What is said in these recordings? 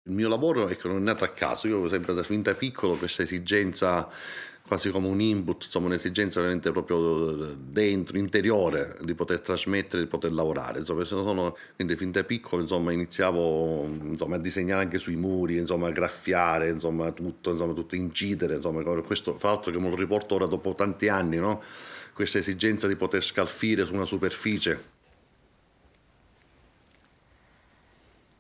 Il mio lavoro, ecco, non è nato a caso. Io avevo sempre da fin da piccolo questa esigenza, quasi come un input, insomma un'esigenza veramente proprio dentro, interiore, di poter trasmettere, di poter lavorare. Insomma, quindi fin da piccolo, insomma, iniziavo, insomma, a disegnare anche sui muri, insomma, a graffiare, insomma, tutto incidere, insomma, questo fra l'altro che me lo riporto ora dopo tanti anni, no? Questa esigenza di poter scalfire su una superficie.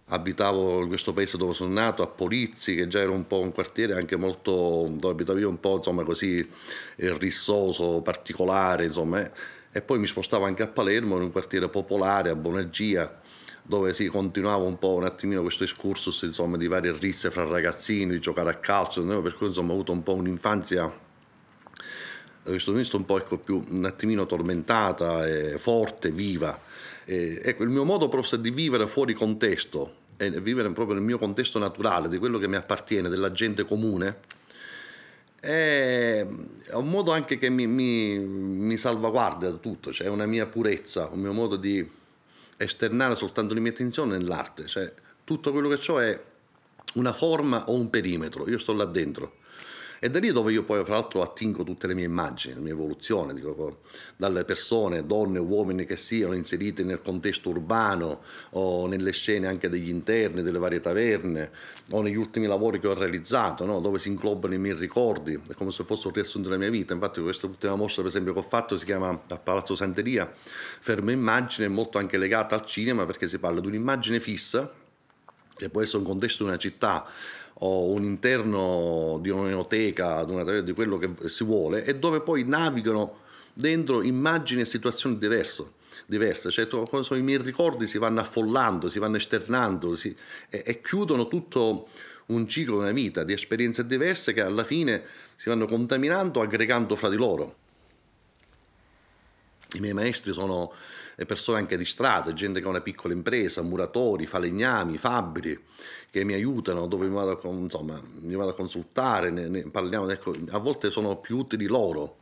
Abitavo in questo paese dove sono nato, a Polizzi, che già era un po' un quartiere anche molto, dove abitavo io, un po', insomma, così rissoso, particolare, insomma. E poi mi spostavo anche a Palermo, in un quartiere popolare, a Bonagia, dove si continuava un po' un attimino questo excursus, insomma, di varie rizze fra ragazzini, di giocare a calcio, no? Per cui, insomma, ho avuto un po' un'infanzia, da questo punto di vista, un po', ecco, più un attimino tormentata, forte, viva. Ecco, il mio modo forse di vivere fuori contesto e vivere proprio nel mio contesto naturale, di quello che mi appartiene, della gente comune, è un modo anche che mi salvaguarda da tutto, cioè è una mia purezza, un mio modo di esternare soltanto le mie intenzioni nell'arte, cioè tutto quello che ho è una forma o un perimetro, io sto là dentro. E da lì dove io poi, fra l'altro, attingo tutte le mie immagini, la mia evoluzione, dico, dalle persone, donne, uomini che siano inseriti nel contesto urbano o nelle scene anche degli interni, delle varie taverne, o negli ultimi lavori che ho realizzato, no? Dove si inglobano i miei ricordi, è come se fosse un riassunto della mia vita. Infatti questa ultima mostra, per esempio, che ho fatto si chiama a Palazzo Santeria Fermo Immagine, è molto anche legata al cinema, perché si parla di un'immagine fissa, che può essere un contesto di una città o un interno di un'enoteca, di quello che si vuole, e dove poi navigano dentro immagini e situazioni diverse, cioè quando sono i miei ricordi si vanno affollando, si vanno esternando, e chiudono tutto un ciclo della vita di esperienze diverse che alla fine si vanno contaminando, aggregando fra di loro. I miei maestri sono persone anche di strada, gente che ha una piccola impresa, muratori, falegnami, fabbri, che mi aiutano, dove mi vado a consultare, ne parliamo, ecco, a volte sono più utili loro.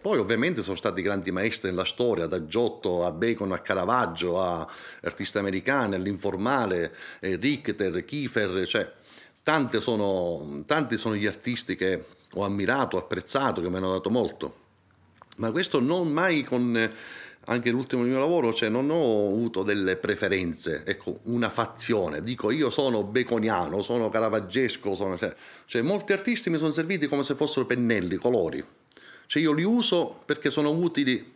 Poi ovviamente sono stati grandi maestri nella storia, da Giotto a Bacon a Caravaggio a artisti americani, all'informale, Richter, Kiefer, cioè tanti sono gli artisti che ho ammirato, apprezzato, che mi hanno dato molto. Ma questo non mai anche l'ultimo mio lavoro, cioè non ho avuto delle preferenze, ecco, una fazione. Dico, io sono baconiano, sono caravaggesco, cioè molti artisti mi sono serviti come se fossero pennelli, colori. Cioè io li uso perché sono utili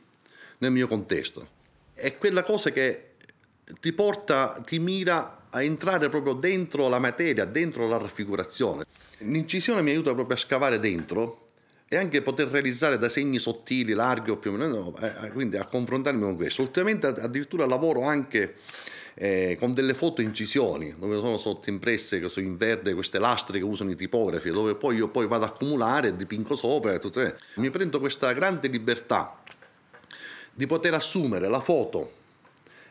nel mio contesto. È quella cosa che ti mira a entrare proprio dentro la materia, dentro la raffigurazione. L'incisione mi aiuta proprio a scavare dentro e anche poter realizzare da segni sottili, larghi o più o meno, no, quindi a confrontarmi con questo. Ultimamente addirittura lavoro anche con delle fotoincisioni, dove sono sottoimpresse, che sono in verde, queste lastre che usano i tipografi, dove poi io poi vado ad accumulare, dipingo sopra e tutto. Mi prendo questa grande libertà di poter assumere la foto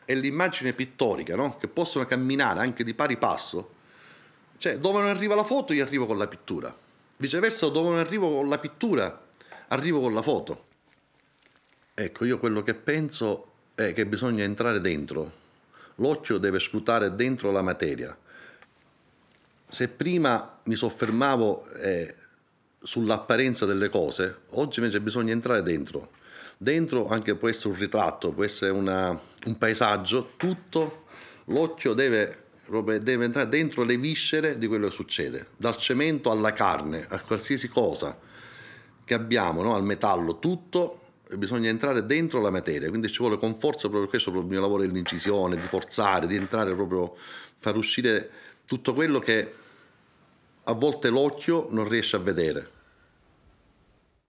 e l'immagine pittorica, no? Che possono camminare anche di pari passo. Cioè, dove non arriva la foto, io arrivo con la pittura. Viceversa, dove non arrivo con la pittura, arrivo con la foto. Ecco, io quello che penso è che bisogna entrare dentro. L'occhio deve scrutare dentro la materia. Se prima mi soffermavo sull'apparenza delle cose, oggi invece bisogna entrare dentro. Dentro anche può essere un ritratto, può essere un paesaggio, tutto l'occhio deve entrare dentro le viscere di quello che succede, dal cemento alla carne, a qualsiasi cosa che abbiamo, no? Al metallo, tutto, bisogna entrare dentro la materia, quindi ci vuole con forza, proprio questo il mio lavoro dell'incisione, di forzare, di entrare proprio, far uscire tutto quello che a volte l'occhio non riesce a vedere.